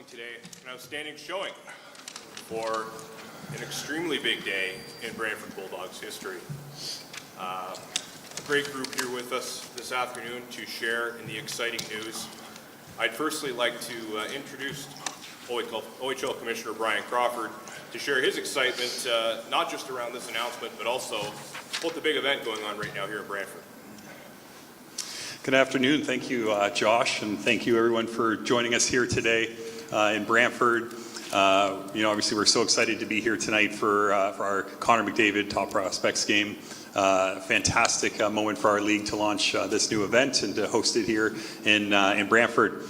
today an outstanding showing for an extremely big day in Brantford Bulldogs history. A great group here with us this afternoon to share in the exciting news. I'd firstly like to introduce OHL Commissioner Bryan Crawford to share his excitement, not just around this announcement, but also about the big event going on right now here in Brantford. Good afternoon. Thank you, Josh, and thank you everyone for joining us here today in Brantford. Obviously we're so excited to be here tonight for our Connor McDavid Top Prospects game. Fantastic moment for our league to launch this new event and to host it here in Brantford.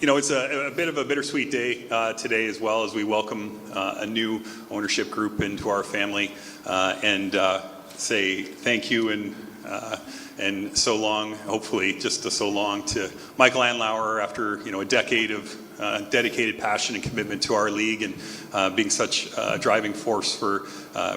It's a bit of a bittersweet day today as well, as we welcome a new ownership group into our family and say thank you and so long, hopefully just so long, to Michael Andlauer after a decade of dedicated passion and commitment to our league and being such a driving force for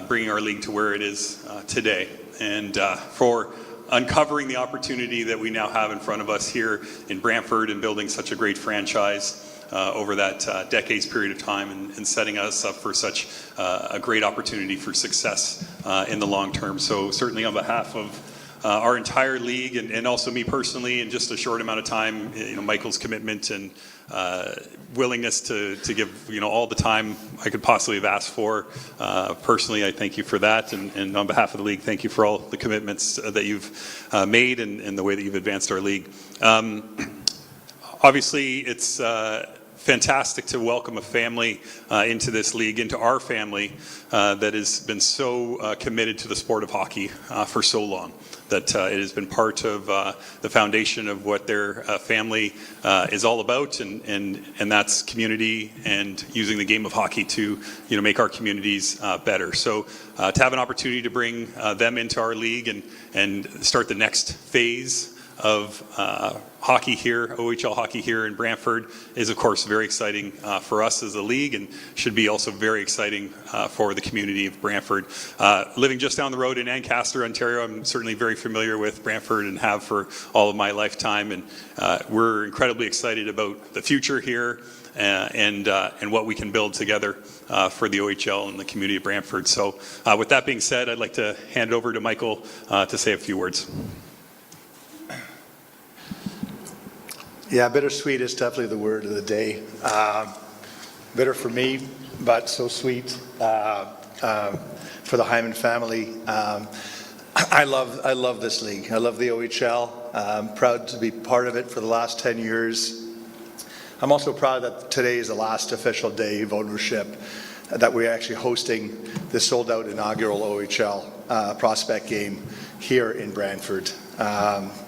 bringing our league to where it is today, and for uncovering the opportunity that we now have in front of us here in Brantford and building such a great franchise over that decades period of time and setting us up for such a great opportunity for success in the long term. So certainly on behalf of our entire league and also me personally, in just a short amount of time, Michael's commitment and willingness to give all the time I could possibly have asked for. Personally, I thank you for that, and on behalf of the league, thank you for all the commitments that you've made and the way that you've advanced our league. Obviously, it's fantastic to welcome a family into this league, into our family that has been so committed to the sport of hockey for so long, that it has been part of the foundation of what their family is all about, and that's community and using the game of hockey to make our communities better. So to have an opportunity to bring them into our league and start the next phase of hockey here, OHL hockey here in Brantford, is of course very exciting for us as a league, and should be also very exciting for the community of Brantford. Living just down the road in Ancaster, Ontario, I'm certainly very familiar with Brantford and have for all of my lifetime, and we're incredibly excited about the future here and what we can build together for the OHL and the community of Brantford. So with that being said, I'd like to hand it over to Michael to say a few words. Yeah, bittersweet is definitely the word of the day. Bitter for me, but so sweet for the Hyman family. I love this league. I love the OHL. I'm proud to be part of it for the last 10 years. I'm also proud that today is the last official day of ownership, that we're actually hosting the sold-out inaugural OHL prospect game here in Brantford.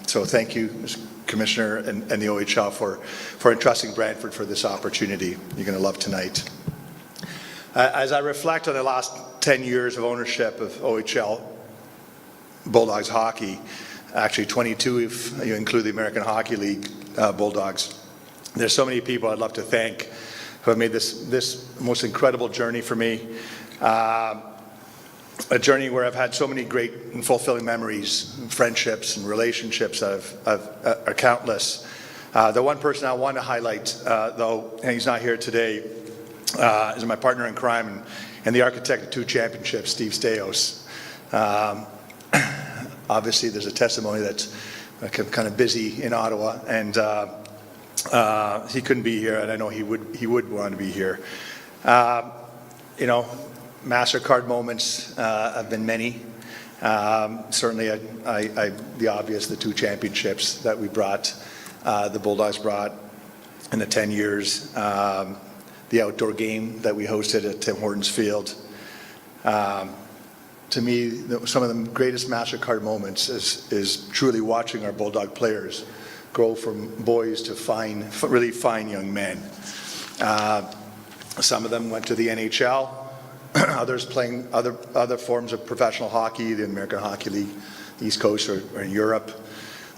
So thank you, Mr. Commissioner and the OHL for entrusting Brantford for this opportunity. You're going to love tonight. As I reflect on the last 10 years of ownership of OHL Bulldogs hockey, actually 22 if you include the American Hockey League Bulldogs, there's so many people I'd love to thank who have made this most incredible journey for me. A journey where I've had so many great and fulfilling memories, friendships and relationships that are countless. The one person I want to highlight, though, and he's not here today, is my partner in crime and the architect of 2 championships, Steve Staios. Obviously, there's a testimony that's kind of busy in Ottawa, and he couldn't be here, and I know he would want to be here. MasterCard moments have been many. Certainly, the obvious, the 2 championships that we brought, the Bulldogs brought in the 10 years, the outdoor game that we hosted at Tim Hortons Field. To me, some of the greatest MasterCard moments is truly watching our Bulldog players grow from boys to really fine young men. Some of them went to the NHL. Others playing other forms of professional hockey, the American Hockey League, East Coast or in Europe.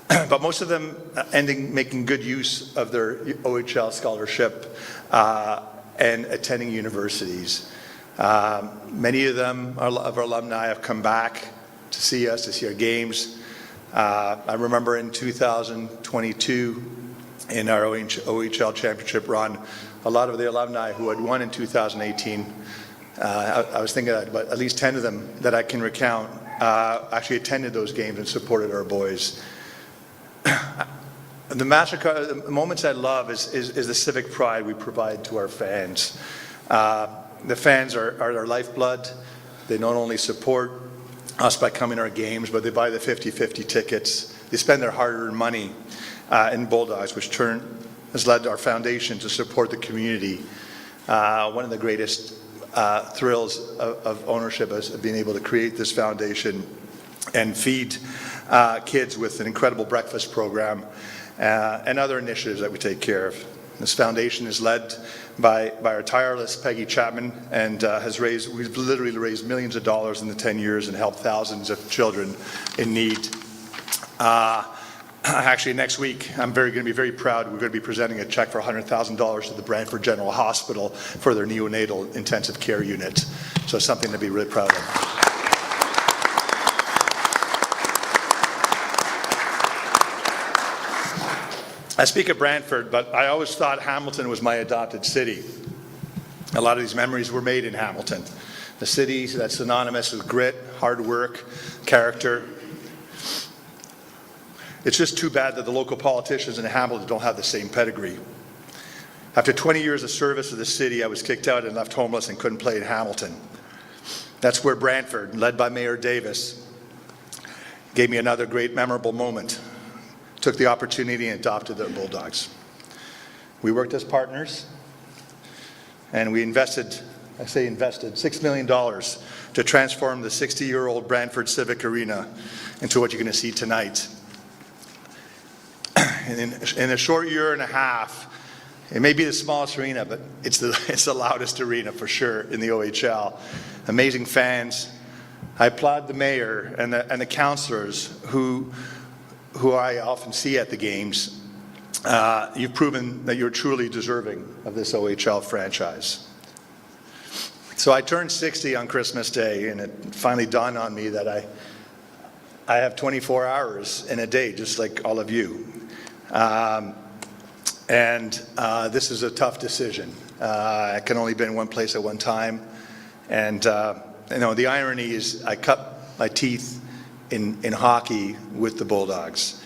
But most of them making good use of their OHL scholarship and attending universities. Many of them, of our alumni, have come back to see us, to see our games. I remember in 2022, in our OHL championship run. A lot of the alumni who had won in 2018, I was thinking that about at least 10 of them that I can recount actually attended those games and supported our boys. The moments I love is the civic pride we provide to our fans. The fans are our lifeblood. They not only support us by coming to our games, but they buy the 50-50 tickets. They spend their hard-earned money in Bulldogs, which has led to our foundation to support the community. One of the greatest thrills of ownership is being able to create this foundation and feed kids with an incredible breakfast program and other initiatives that we take care of. This foundation is led by our tireless Peggy Chapman and we've literally raised millions of dollars in the 10 years and helped thousands of children in need. Actually, next week, I'm going to be very proud. We're going to be presenting a check for $100,000 to the Brantford General Hospital for their neonatal intensive care unit. So it's something to be really proud of. I speak of Brantford, but I always thought Hamilton was my adopted city. A lot of these memories were made in Hamilton. The city that's synonymous with grit, hard work, character. It's just too bad that the local politicians in Hamilton don't have the same pedigree. After 20 years of service to the city, I was kicked out and left homeless and couldn't play in Hamilton. That's where Brantford, led by Mayor Davis, gave me another great memorable moment. Took the opportunity and adopted the Bulldogs. We worked as partners, and we invested $6 million to transform the 60-year-old Brantford Civic Arena into what you're going to see tonight. In a short year and a half, it may be the smallest arena, but it's the loudest arena for sure in the OHL. Amazing fans. I applaud the mayor and the councillors who I often see at the games. You've proven that you're truly deserving of this OHL franchise. So I turned 60 on Christmas Day, and it finally dawned on me that I have 24 hours in a day, just like all of you. This is a tough decision. I can only be in one place at one time. And the irony is I cut my teeth in hockey with the Bulldogs.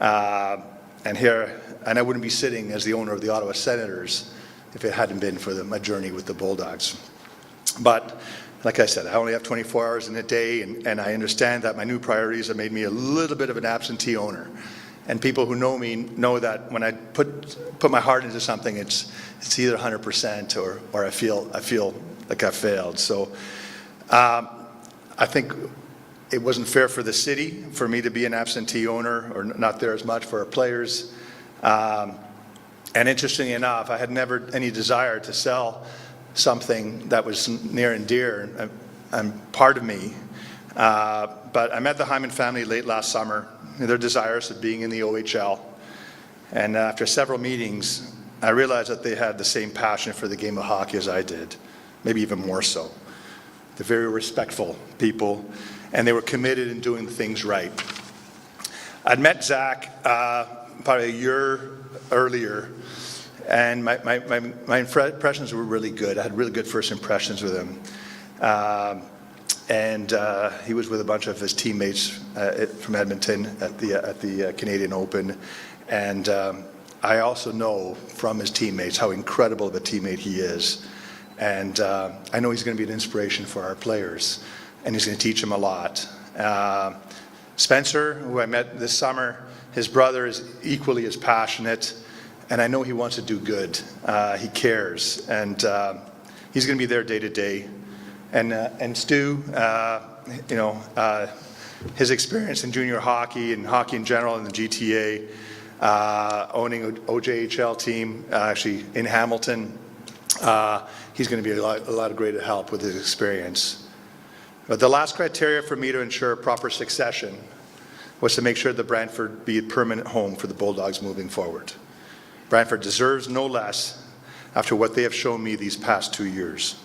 And I wouldn't be sitting as the owner of the Ottawa Senators if it hadn't been for my journey with the Bulldogs. But like I said, I only have 24 hours in a day, and I understand that my new priorities have made me a little bit of an absentee owner. And people who know me know that when I put my heart into something, it's either 100% or I feel like I failed. So I think it wasn't fair for the city for me to be an absentee owner or not there as much for our players. And interestingly enough, I had never any desire to sell something that was near and dear and part of me. But I met the Hyman family late last summer. They're desirous of being in the OHL. And after several meetings, I realized that they had the same passion for the game of hockey as I did, maybe even more so. They're very respectful people, and they were committed in doing things right. I'd met Zach probably a year earlier, and my impressions were really good. I had really good first impressions with him. He was with a bunch of his teammates from Edmonton at the Canadian Open. And I also know from his teammates how incredible of a teammate he is. And I know he's going to be an inspiration for our players, and he's going to teach them a lot. Spencer, who I met this summer, his brother is equally as passionate, and I know he wants to do good. He cares, and he's going to be there day to day. And Stu, his experience in junior hockey and hockey in general in the GTA, owning an OJHL team actually in Hamilton, he's going to be a lot of great help with his experience. But the last criteria for me to ensure proper succession was to make sure that Brantford be a permanent home for the Bulldogs moving forward. Brantford deserves no less after what they have shown me these past 2 years.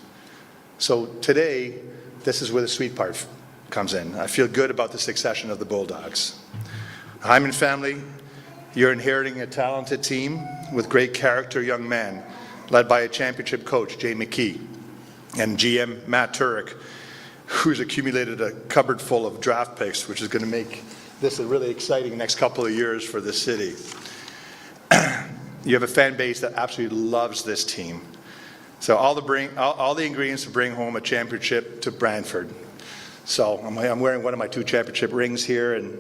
So today, this is where the sweet part comes in. I feel good about the succession of the Bulldogs. The Hyman family You're inheriting a talented team with great character young men, led by a championship coach, Jay McKee, and GM Matt Turek, who's accumulated a cupboard full of draft picks, which is going to make this a really exciting next couple of years for the city. You have a fan base that absolutely loves this team. So all the ingredients to bring home a championship to Brantford. So I'm wearing one of my 2 championship rings here, and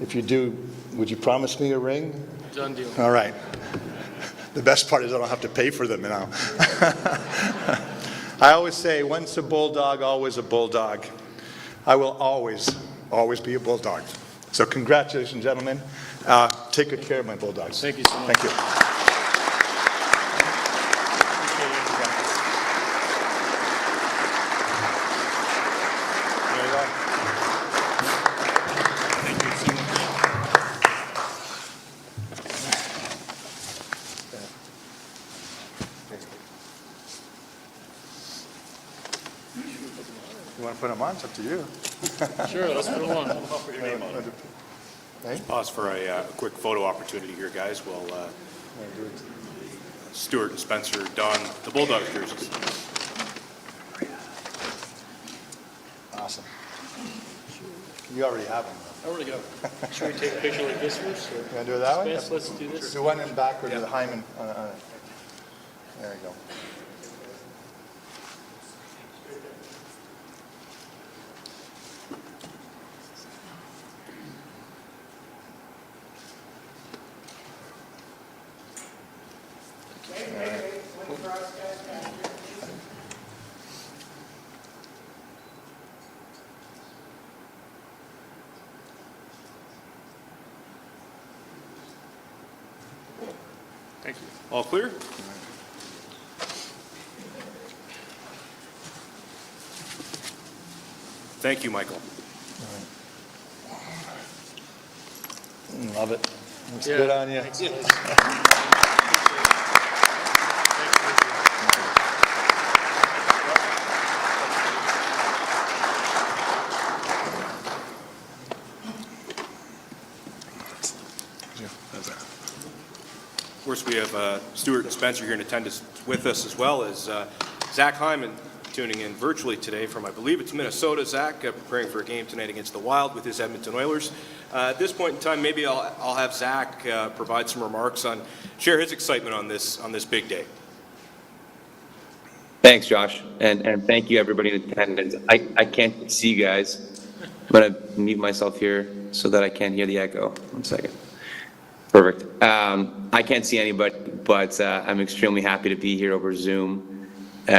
if you do, would you promise me a ring? Done deal. All right. The best part is I don't have to pay for them now. I always say, once a Bulldog, always a Bulldog. I will always be a Bulldog. So congratulations, gentlemen. Take good care of my Bulldogs. Thank you so much. Thank you. There you go. You want to put them on? It's up to you. Sure, let's put them on. Hey? Pause for a quick photo opportunity here, guys. While Stuart and Spencer don the Bulldogs jerseys. Awesome. You already have them. I already got it. Should we take a picture like this first? Or? You want to do it that way? Yes, let's do this. Do one in back or do the Hyman. There you go. Thank you. All clear? Thank you, Michael. Love it. Looks Yeah. good on you. Of course, we have Stuart and Spencer here in attendance with us, as well as Zach Hyman tuning in virtually today from, I believe it's Minnesota. Zach preparing for a game tonight against the Wild with his Edmonton Oilers. At this point in time, maybe I'll have Zach provide some remarks share his excitement on this big day. Thanks, Josh, and thank you everybody in attendance. I can't see you guys. I'm gonna mute myself here so that I can't hear the echo. 1 second. Perfect. I can't see anybody, but I'm extremely happy to be here over Zoom. I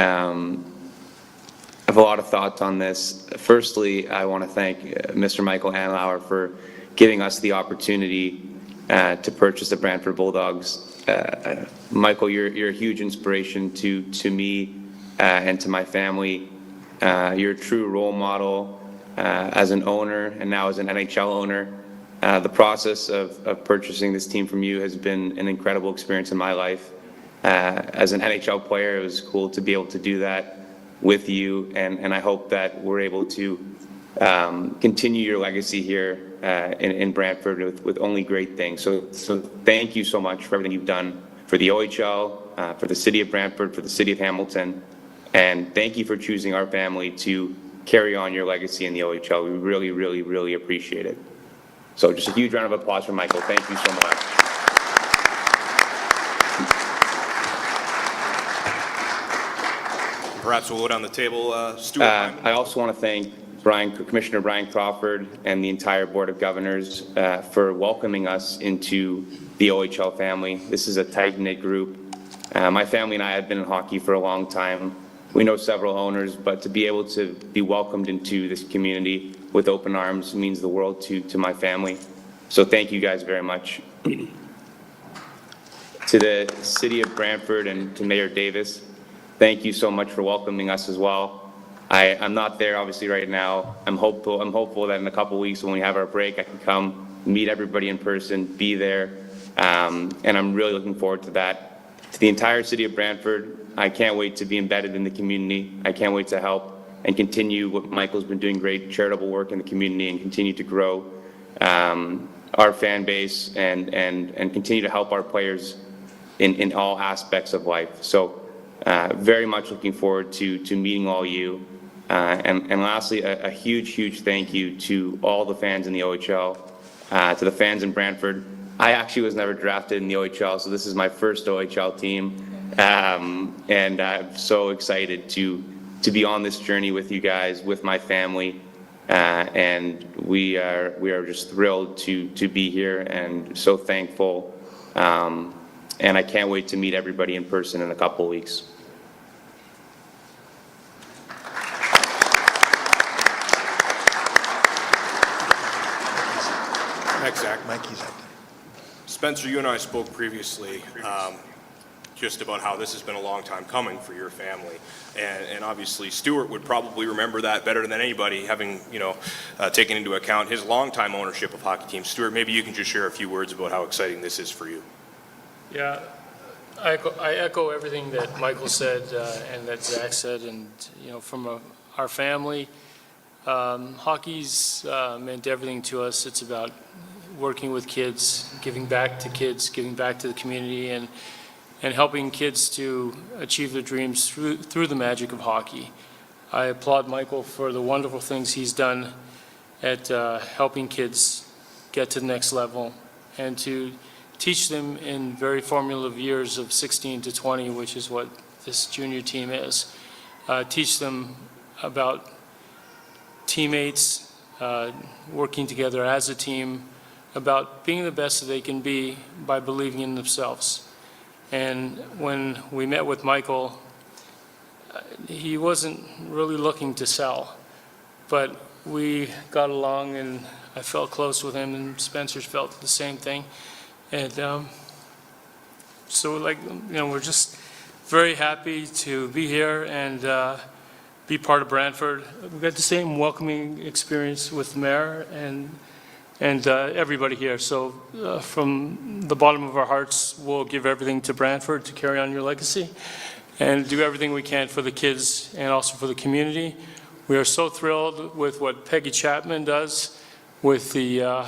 have a lot of thoughts on this. Firstly, I want to thank Mr. Michael Andlauer for giving us the opportunity to purchase the Brantford Bulldogs. Michael, you're a huge inspiration to me and to my family. You're a true role model as an owner and now as an NHL owner. The process of purchasing this team from you has been an incredible experience in my life. As an NHL player, it was cool to be able to do that with you, and I hope that we're able to continue your legacy here in Brantford with only great things. So thank you so much for everything you've done for the OHL, for the city of Brantford, for the city of Hamilton, and thank you for choosing our family to carry on your legacy in the OHL. We really, really, really appreciate it. So just a huge round of applause for Michael. Thank you so much. Perhaps we'll go down the table. Stuart Hyman. I also want to thank Commissioner Bryan Crawford and the entire Board of Governors for welcoming us into the OHL family. This is a tight-knit group. My family and I have been in hockey for a long time. We know several owners, but to be able to be welcomed into this community with open arms means the world to my family. So thank you guys very much. To the city of Brantford and to Mayor Davis, thank you so much for welcoming us as well. I'm not there obviously right now. I'm hopeful that in a couple weeks when we have our break, I can come meet everybody in person, be there, and I'm really looking forward to that. To the entire city of Brantford, I can't wait to be embedded in the community. I can't wait to help and continue what Michael's been doing, great charitable work in the community, and continue to grow. our fan base and continue to help our players in all aspects of life. So very much looking forward to meeting all you. And lastly, a huge thank you to all the fans in the OHL, to the fans in Brantford. I actually was never drafted in the OHL, so this is my first OHL team. And I'm so excited to be on this journey with you guys, with my family. And we are just thrilled to be here and so thankful. And I can't wait to meet everybody in person in a couple of weeks. Thanks, Zach. Mikey's up. Spencer, you and I spoke previously just about how this has been a long time coming for your family. And obviously Stuart would probably remember that better than anybody, having, taken into account his longtime ownership of hockey teams. Stuart, maybe you can just share a few words about how exciting this is for you. Yeah, I echo everything that Michael said and that Zach said. And, from our family, hockey's meant everything to us. It's about working with kids, giving back to the community, and helping kids to achieve their dreams through the magic of hockey. I applaud Michael for the wonderful things he's done at helping kids get to the next level and to teach them in very formative years of 16 to 20, which is what this junior team is. Teach them about teammates, working together as a team, about being the best that they can be by believing in themselves. And when we met with Michael, he wasn't really looking to sell, but we got along and I felt close with him, and Spencer's felt the same thing. And so we're just very happy to be here and be part of Brantford. We've got the same welcoming experience with the mayor and everybody here. So from the bottom of our hearts, we'll give everything to Brantford to carry on your legacy and do everything we can for the kids and also for the community. We are so thrilled with what Peggy Chapman does with the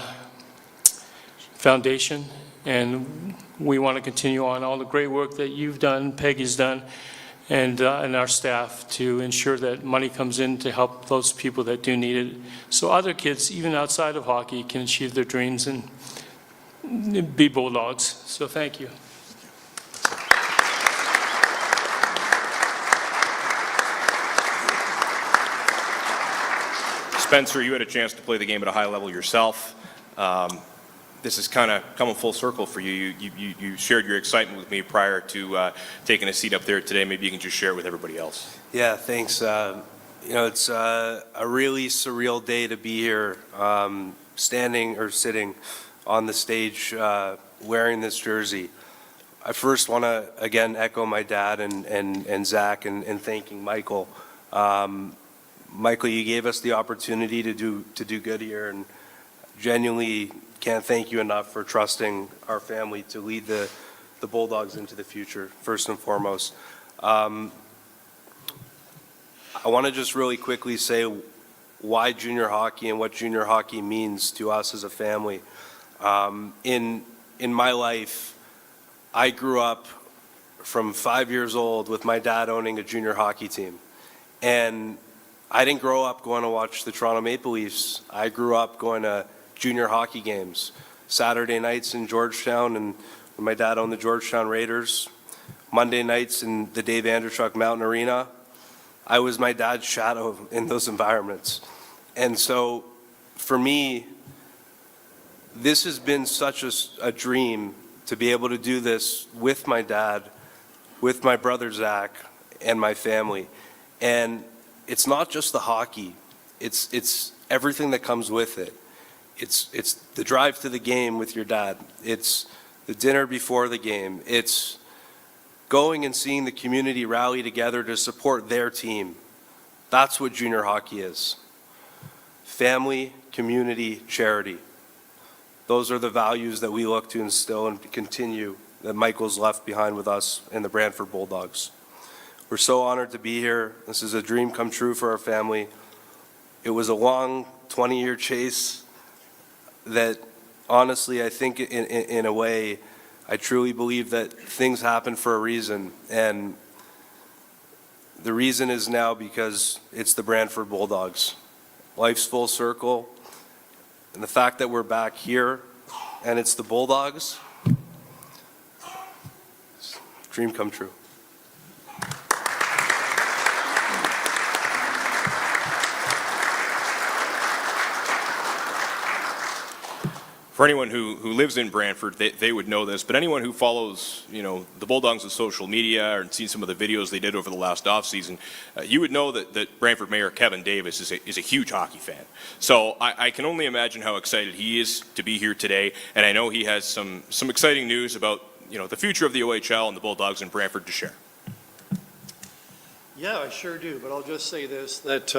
foundation, and we want to continue on all the great work that you've done, Peggy's done, and our staff to ensure that money comes in to help those people that do need it. So other kids, even outside of hockey, can achieve their dreams and be Bulldogs. So thank you. Spencer, you had a chance to play the game at a high level yourself. This is kind of coming full circle for you. You shared your excitement with me prior to taking a seat up there today. Maybe you can just share it with everybody else. Yeah, thanks. It's a really surreal day to be here, standing or sitting on the stage wearing this jersey. I first want to, again, echo my dad and Zach and thanking Michael. Michael, you gave us the opportunity to do good here, and genuinely can't thank you enough for trusting our family to lead the Bulldogs into the future, first and foremost. I want to just really quickly say why junior hockey and what junior hockey means to us as a family. In my life, I grew up from 5 years old with my dad owning a junior hockey team. And I didn't grow up going to watch the Toronto Maple Leafs. I grew up going to junior hockey games, Saturday nights in Georgetown, and when my dad owned the Georgetown Raiders, Monday nights in the Dave Andrechuk Mountain Arena. I was my dad's shadow in those environments. And so for me, this has been such a dream to be able to do this with my dad, with my brother Zach, and my family. And it's not just the hockey, it's everything that comes with it. It's the drive to the game with your dad. It's the dinner before the game. It's going and seeing the community rally together to support their team. That's what junior hockey is. Family, community, charity. Those are the values that we look to instill and continue that Michael's left behind with us in the Brantford Bulldogs. We're so honored to be here. This is a dream come true for our family. It was a long 20-year chase that honestly, I think in a way, I truly believe that things happen for a reason. And the reason is now because it's the Brantford Bulldogs. Life's full circle. And the fact that we're back here and it's the Bulldogs, dream come true. For anyone who lives in Brantford, they would know this, but anyone who follows, the Bulldogs on social media and seen some of the videos they did over the last offseason, you would know that Brantford Mayor Kevin Davis is a huge hockey fan. So I can only imagine how excited he is to be here today, and I know he has some exciting news about, the future of the OHL and the Bulldogs in Brantford to share. Yeah, I sure do, but I'll just say this, that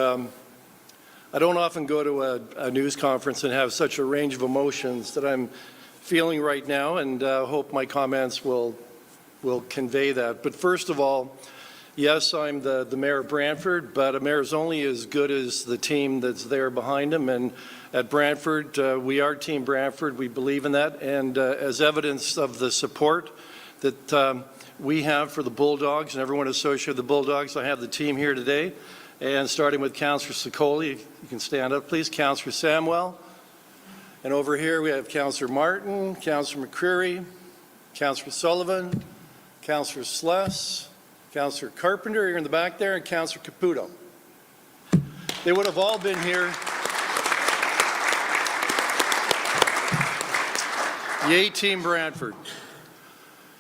I don't often go to a news conference and have such a range of emotions that I'm feeling right now, and hope my comments will convey that. But first of all, yes, I'm the mayor of Brantford, but a mayor's only as good as the team that's there behind him. And at Brantford, we are Team Brantford. We believe in that. And as evidence of the support that we have for the Bulldogs and everyone associated with the Bulldogs, I have the team here today. And starting with Councillor Sicoli, you can stand up, please. Councillor Samwell. And over here we have Councillor Martin, Councillor McCreary, Councillor Sullivan, Councillor Sless, Councillor Carpenter, here in the back there, and Councillor Caputo. They would have all been here. Yay, Team Brantford.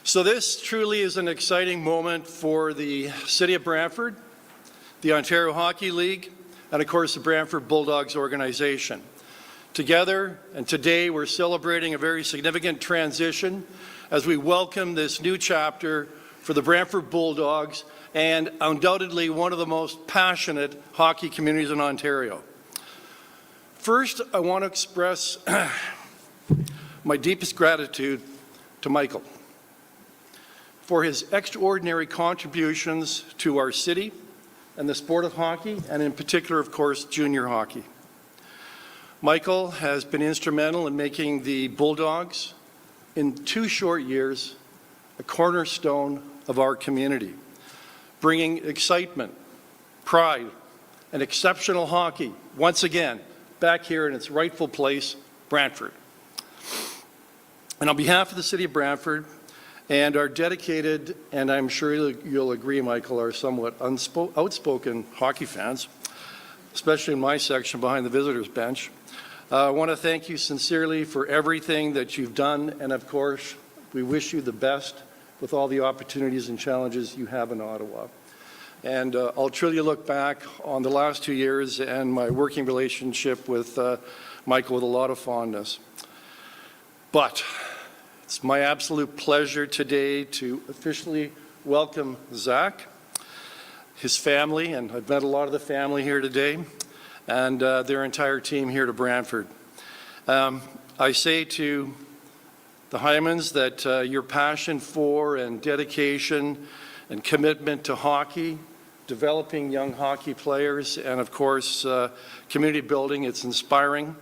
So this truly is an exciting moment for the City of Brantford, the Ontario Hockey League, and of course the Brantford Bulldogs organization. Together, and today we're celebrating a very significant transition as we welcome this new chapter for the Brantford Bulldogs, and undoubtedly one of the most passionate hockey communities in Ontario. First, I want to express my deepest gratitude to Michael for his extraordinary contributions to our city and the sport of hockey, and in particular, of course, junior hockey. Michael has been instrumental in making the Bulldogs, in 2 short years, a cornerstone of our community, bringing excitement, pride, and exceptional hockey, once again, back here in its rightful place, Brantford. And on behalf of the City of Brantford, and our dedicated, and I'm sure you'll agree, Michael, are somewhat outspoken hockey fans, especially in my section behind the visitors' bench. I want to thank you sincerely for everything that you've done, and of course, we wish you the best with all the opportunities and challenges you have in Ottawa. And I'll truly look back on the last 2 years and my working relationship with Michael with a lot of fondness. But it's my absolute pleasure today to officially welcome Zach, his family, and I've met a lot of the family here today, and their entire team here to Brantford. I say to the Hymans that your passion for and dedication and commitment to hockey, developing young hockey players, and of course, community building, it's inspiring.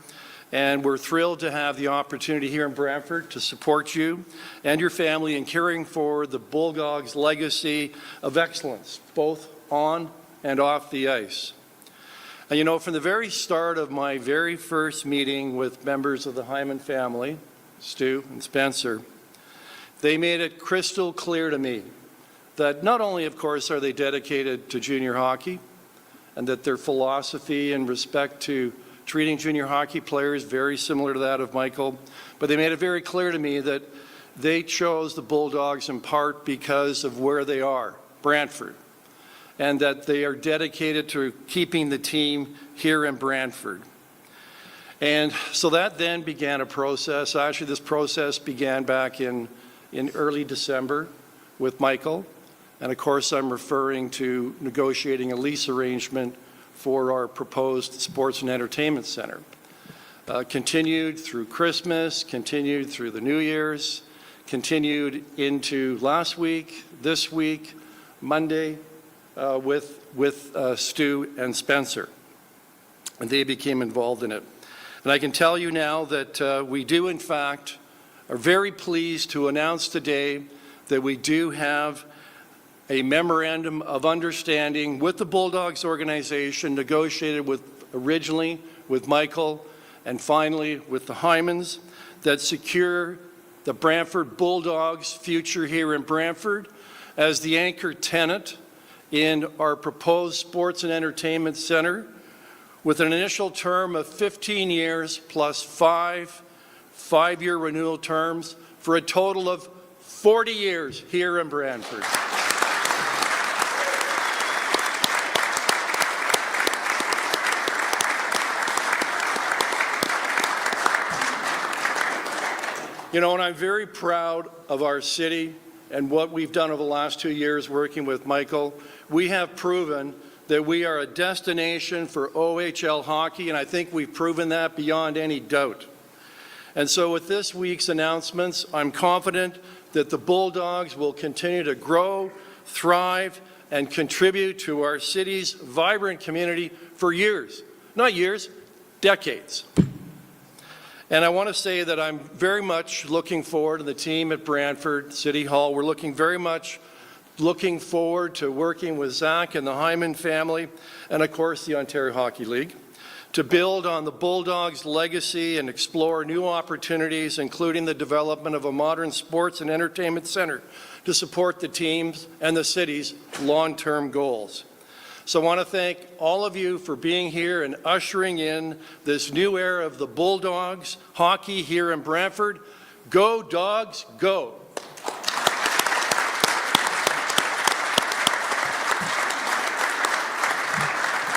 And we're thrilled to have the opportunity here in Brantford to support you and your family in caring for the Bulldogs' legacy of excellence, both on and off the ice. And you know, from the very start of my very first meeting with members of the Hyman family, Stu and Spencer, they made it crystal clear to me that not only, of course, are they dedicated to junior hockey, and that their philosophy in respect to treating junior hockey players very similar to that of Michael, but they made it very clear to me that they chose the Bulldogs in part because of where they are, Brantford, and that they are dedicated to keeping the team here in Brantford. And so that then began a process. Actually, this process began back in early December with Michael, and of course I'm referring to negotiating a lease arrangement for our proposed sports and entertainment center. Continued through Christmas, continued through the New Year's, continued into last week, this week, Monday, with Stu and Spencer. And they became involved in it. And I can tell you now that we do, in fact, are very pleased to announce today that we do have a memorandum of understanding with the Bulldogs organization negotiated originally with Michael and finally with the Hymans that secure the Brantford Bulldogs' future here in Brantford as the anchor tenant in our proposed sports and entertainment center with an initial term of 15 years plus five-year renewal terms for a total of 40 years here in Brantford. You know, and I'm very proud of our city and what we've done over the last 2 years working with Michael. We have proven that we are a destination for OHL hockey, and I think we've proven that beyond any doubt. And so with this week's announcements, I'm confident that the Bulldogs will continue to grow, thrive, and contribute to our city's vibrant community for years. Not years, decades. And I want to say that I'm very much looking forward to the team at Brantford City Hall. We're looking forward to working with Zach and the Hyman family, and of course the Ontario Hockey League, to build on the Bulldogs' legacy and explore new opportunities, including the development of a modern sports and entertainment center to support the team's and the city's long-term goals. So I want to thank all of you for being here and ushering in this new era of the Bulldogs hockey here in Brantford. Go Dogs, go!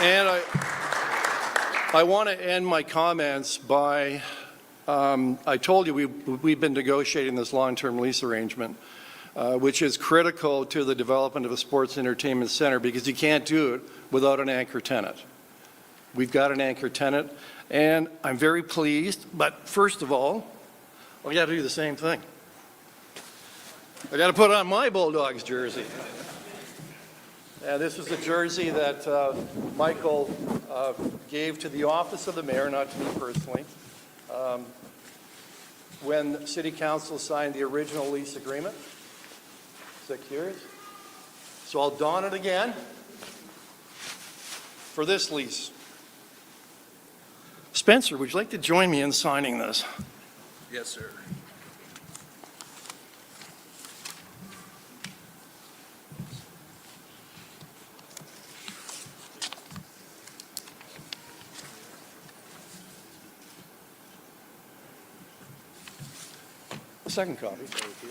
And I want to end my comments by, I told you we've been negotiating this long-term lease arrangement, which is critical to the development of a sports entertainment center because you can't do it without an anchor tenant. We've got an anchor tenant, and I'm very pleased, but first of all, I got to do the same thing. I got to put on my Bulldogs jersey. This is a jersey that Michael gave to the office of the mayor, not to me personally, when City Council signed the original lease agreement 6 years. So I'll don it again for this lease. Spencer, would you like to join me in signing this? Yes, sir. A second copy. Thank you.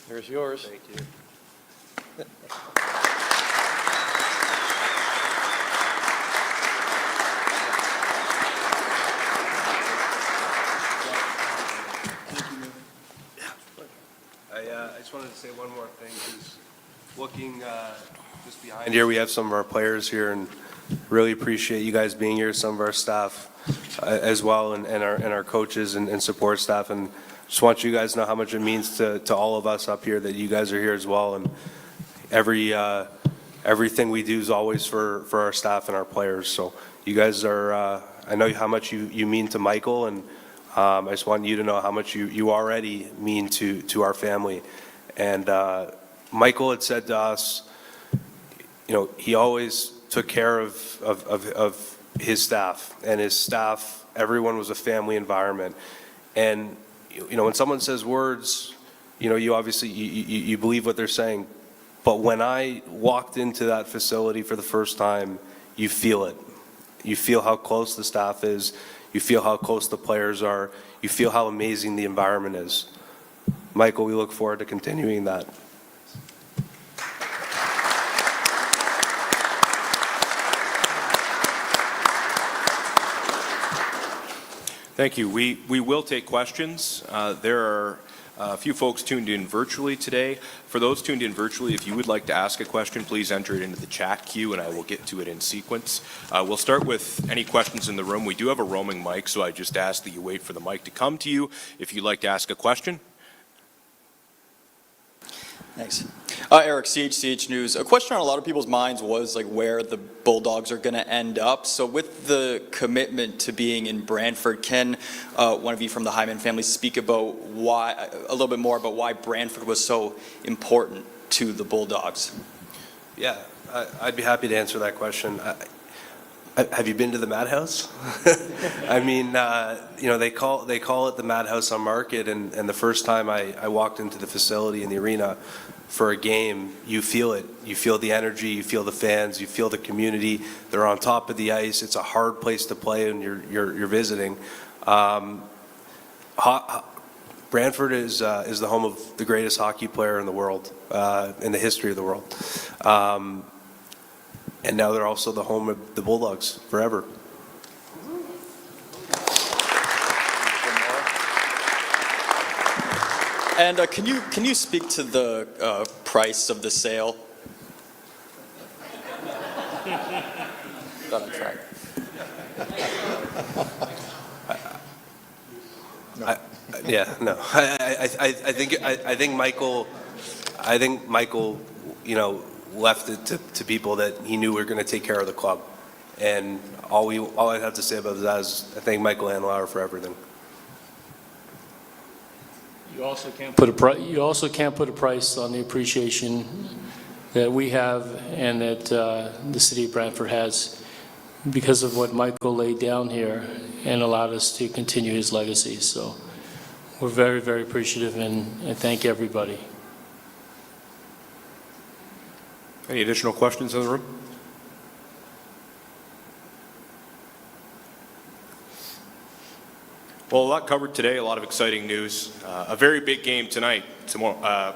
There's yours. Thank you. I just wanted to say one more thing. Is looking just behind here, we have some of our players here, and really appreciate you guys being here. Some of our staff as well, and our coaches and support staff, and just want you guys to know how much it means to all of us up here that you guys are here as well. And everything we do is always for our staff and our players. So you guys are. I know how much you mean to Michael, and I just want you to know how much you already mean to our family. And Michael had said to us, you know, he always took care of his staff, and his staff, everyone was a family environment. And, you know, when someone says words, you know, you obviously, you believe what they're saying. But when I walked into that facility for the first time, you feel it. You feel how close the staff is. You feel how close the players are. You feel how amazing the environment is. Michael, we look forward to continuing that. Thank you. We will take questions. There are A few folks tuned in virtually today. For those tuned in virtually, if you would like to ask a question, please enter it into the chat queue and I will get to it in sequence. We'll start with any questions in the room. We do have a roaming mic, so I just ask that you wait for the mic to come to you if you'd like to ask a question. Thanks. Eric, CHCH News. A question on a lot of people's minds was like where the Bulldogs are going to end up. So with the commitment to being in Brantford, can one of you from the Hyman family speak about why, a little bit more about why Brantford was so important to the Bulldogs? Yeah, I'd be happy to answer that question. Have you been to the Madhouse? I mean, you know, they call it the Madhouse on Market, and the first time I walked into the facility in the arena for a game, you feel it. You feel the energy, you feel the fans, you feel the community. They're on top of the ice. It's a hard place to play when you're visiting. Brantford is the home of the greatest hockey player in the world, in the history of the world. And now they're also the home of the Bulldogs forever. And can you speak to the price of the sale? Thought I'd try. I think Michael, you know, left it to people that he knew were going to take care of the club, and all I have to say about that is I thank Michael Andlauer for everything. You also can't put a price on the appreciation that we have and that the city of Brantford has because of what Michael laid down here and allowed us to continue his legacy. So we're very, very appreciative and thank everybody. Any additional questions in the room? Well, a lot covered today, a lot of exciting news. A very big game tonight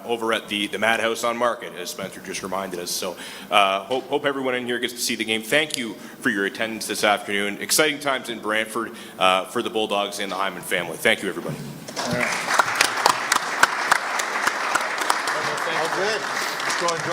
over at the Madhouse on Market, as Spencer just reminded us. So hope everyone in here gets to see the game. Thank you for your attendance this afternoon. Exciting times in Brantford for the Bulldogs and the Hyman family. Thank you, everybody. All right. All good. Let's go enjoy.